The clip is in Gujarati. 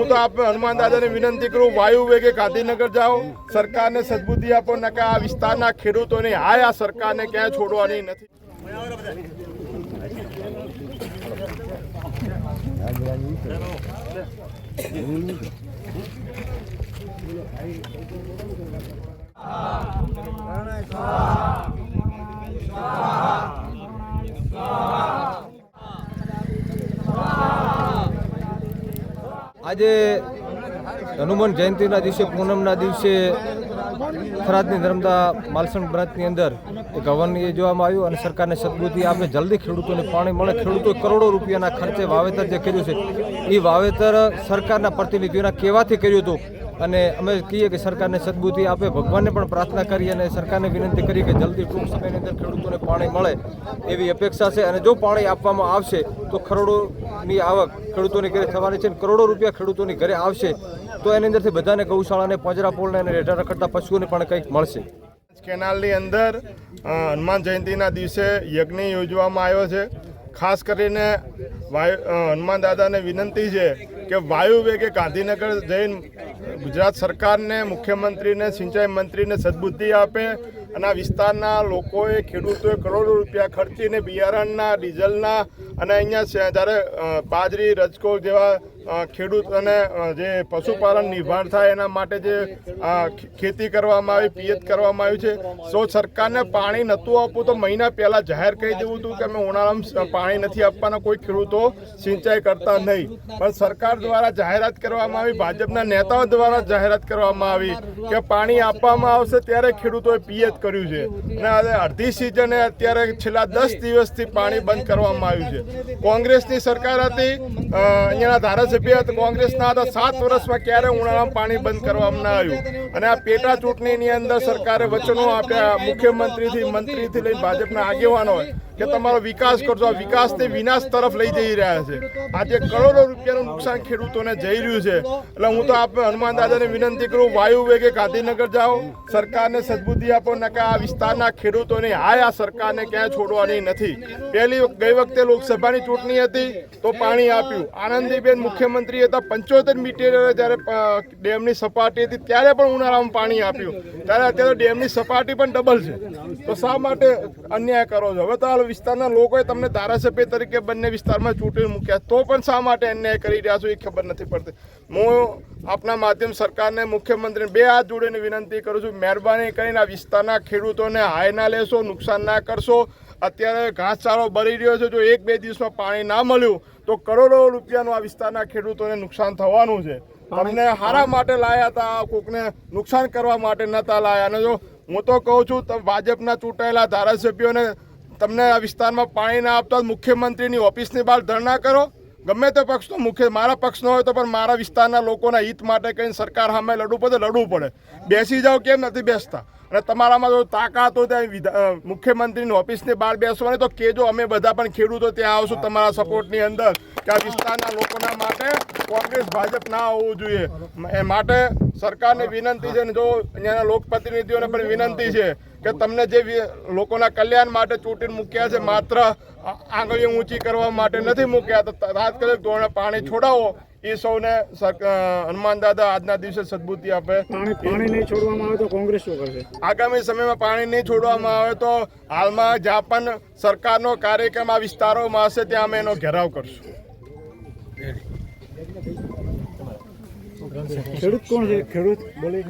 હું તો આપ હનુમાન દાદાને વિનંતી કરું, વાયુ વેગે ગાંધીનગર જાઓ, સરકારને સદબુદ્ધિ આપો, નકે આ વિસ્તારના ખેડૂતોને આ સરકારને ક્યાંય છોડવાની નથી. આજે હનુમાન જયંતિના દિવસે, પૂનમના દિવસે થરાદની નર્મદા માલસણ બ્રાન્ચની અંદર એક હવન યોજવામાં આવ્યું અને સરકારને સદબુદ્ધિ આપે, જલ્દી ખેડૂતોને પાણી મળે. ખેડૂતોએ કરોડો રૂપિયાના ખર્ચે વાવેતર જે કર્યું છે એ વાવેતર સરકારના પ્રતિનિધિઓના કહેવાથી કર્યું હતું અને અમે કહીએ કે સરકારને સદબુદ્ધિ આપે. ભગવાનને પણ પ્રાર્થના કરી અને સરકારને વિનંતી કરી કે જલ્દી ટૂંક સમયની અંદર ખેડૂતોને પાણી મળે એવી અપેક્ષા છે. અને જો પાણી આપવામાં આવશે તો કરોડોની આવક ખેડૂતોની ઘરે થવાની છે. કરોડો રૂપિયા ખેડૂતોની ઘરે આવશે તો એની અંદરથી બધાને ગૌશાળાને, પાંજરાપોળને અને રેઢા રખડતા પશુઓને પણ કંઈક મળશે. કેનાલની અંદર હનુમાન જયંતિના દિવસે યજ્ઞ યોજવામાં આવ્યો છે. ખાસ કરીને હનુમાન દાદાને વિનંતી છે કે વાયુ વેગે ગાંધીનગર જઈને ગુજરાત સરકારને, મુખ્યમંત્રીને, સિંચાઈ મંત્રીને સદબુદ્ધિ આપે અને આ વિસ્તારના લોકોએ, ખેડૂતોએ કરોડો રૂપિયા ખર્ચીને બિયારણના, ડીઝલના અને અહીંયા જ્યારે બાજરી, રજકો જેવા ખેડૂતોને જે પશુપાલન નિર્ભર થાય એના માટે જે ખેતી કરવામાં આવી, પિયત કરવામાં આવી છે. જો સરકારને પાણી નહોતું આપવું તો મહિના પહેલાં જાહેર કરી દેવું હતું કે અમે ઉનાળામાં પાણી નથી આપવાના, કોઈ ખેડૂતો સિંચાઈ કરતા નહીં. પણ સરકાર દ્વારા જાહેરાત કરવામાં આવી, ભાજપના નેતાઓ દ્વારા જાહેરાત કરવામાં આવી કે પાણી આપવામાં આવશે ત્યારે ખેડૂતોએ પિયત કર્યું છે. અને અડધી સિઝને અત્યારે છેલ્લા 10 દિવસથી પાણી બંધ કરવામાં આવ્યું છે. કોંગ્રેસની સરકાર હતી, અહીંયાના ધારાસભ્ય કોંગ્રેસના હતા, 7 વર્ષમાં ક્યારે ઉનાળામાં પાણી બંધ કરવામાં ના આવ્યું. અને આ પેટા ચૂંટણીની અંદર સરકારે વચનો આપ્યા, મુખ્યમંત્રીથી, મંત્રીથી લઈને ભાજપના આગેવાનો કે તમારો વિકાસ કરજો. આ વિકાસથી વિનાશ તરફ લઈ જઈ રહ્યા છે. આજે કરોડો રૂપિયાનું નુકસાન ખેડૂતોને જઈ રહ્યું છે. એટલે હું તો આપ હનુમાન દાદાને વિનંતી કરું, વાયુ વેગે ગાંધીનગર જાઓ, સરકારને સદબુદ્ધિ આપો, નકે આ વિસ્તારના ખેડૂતોને આ સરકારને ક્યાંય છોડવાની નથી. ગઈ વખતે લોકસભાની ચૂંટણી હતી તો પાણી આપ્યું. આનંદીબેન મુખ્યમંત્રી હતા, 75 મીટર જ્યારે ડેમની સપાટી હતી ત્યારે પણ ઉનાળામાં પાણી આપ્યું. ત્યારે અત્યારે ડેમની સપાટી પણ ડબલ છે. તો શા માટે અન્યાય કરો છો? હવે તો વિસ્તારના લોકોએ તમને ધારાસભ્ય તરીકે બંને વિસ્તારમાં ચૂંટણી મૂક્યા, તો પણ શા માટે અન્યાય કરી રહ્યા છો એ ખબર નથી પડતી. હું આપના માધ્યમ સરકારને, મુખ્યમંત્રીને બે હાથ જોડીને વિનંતી કરું છું, મહેરબાની કરીને આ વિસ્તારના ખેડૂતોને હાય ના લેશો, નુકસાન ના કરશો. અત્યારે ઘાસચારો બળી રહ્યો છે. જો 1-2 દિવસમાં પાણી ના મળ્યું તો કરોડો રૂપિયાનું આ વિસ્તારના ખેડૂતોને નુકસાન થવાનું છે. તમને હારા માટે લાયા હતા, કોકને નુકસાન કરવા માટે નહોતા લાયા. અને જો હું તો કહું છું, ભાજપના ચૂંટાયેલા ધારાસભ્યોને તમને આ વિસ્તારમાં પાણી ના આપતા મુખ્યમંત્રીની ઓફિસની બહાર ધરણા કરો. ગમે તે પક્ષનો, મારા પક્ષનો હોય તો પણ મારા વિસ્તારના લોકોના હિત માટે કંઈ સરકાર સામે લડવું પડે. બેસી જાઓ, કેમ નથી બેસતા? અને તમારામાં જો તાકાત હોય ત્યાં મુખ્યમંત્રીની ઓફિસની બહાર બેસવાની તો કહેજો, અમે બધા પણ ખેડૂતો ત્યાં આવશું તમારા સપોર્ટની અંદર કે આ વિસ્તારના લોકોના માટે કોંગ્રેસ, ભાજપ ના હોવું જોઈએ. એ માટે સરકારને વિનંતી છે, અને જો અહીંયાના લોકપ્રતિનિધિઓને પણ વિનંતી છે કે તમને જે લોકોના કલ્યાણ માટે ચૂંટીને મૂક્યા છે, માત્ર આંગળીઓ ઊંચી કરવા માટે નથી મૂક્યા. તો તાત્કાલિક ધોરણે પાણી છોડાવો. એ સૌને હનુમાન દાદા આજના દિવસે સદબુદ્ધિ આપે. પાણી નહીં છોડવામાં આવે તો કોંગ્રેસ શું કરશે? આગામી સમયમાં પાણી નહીં છોડવામાં આવે તો હાલમાં જ્યાં પણ સરકારનો કાર્યક્રમ આ વિસ્તારોમાં હશે ત્યાં અમે એનો ઘેરાવ કરશું. ખેડૂત કોણ છે? ખેડૂત બોલી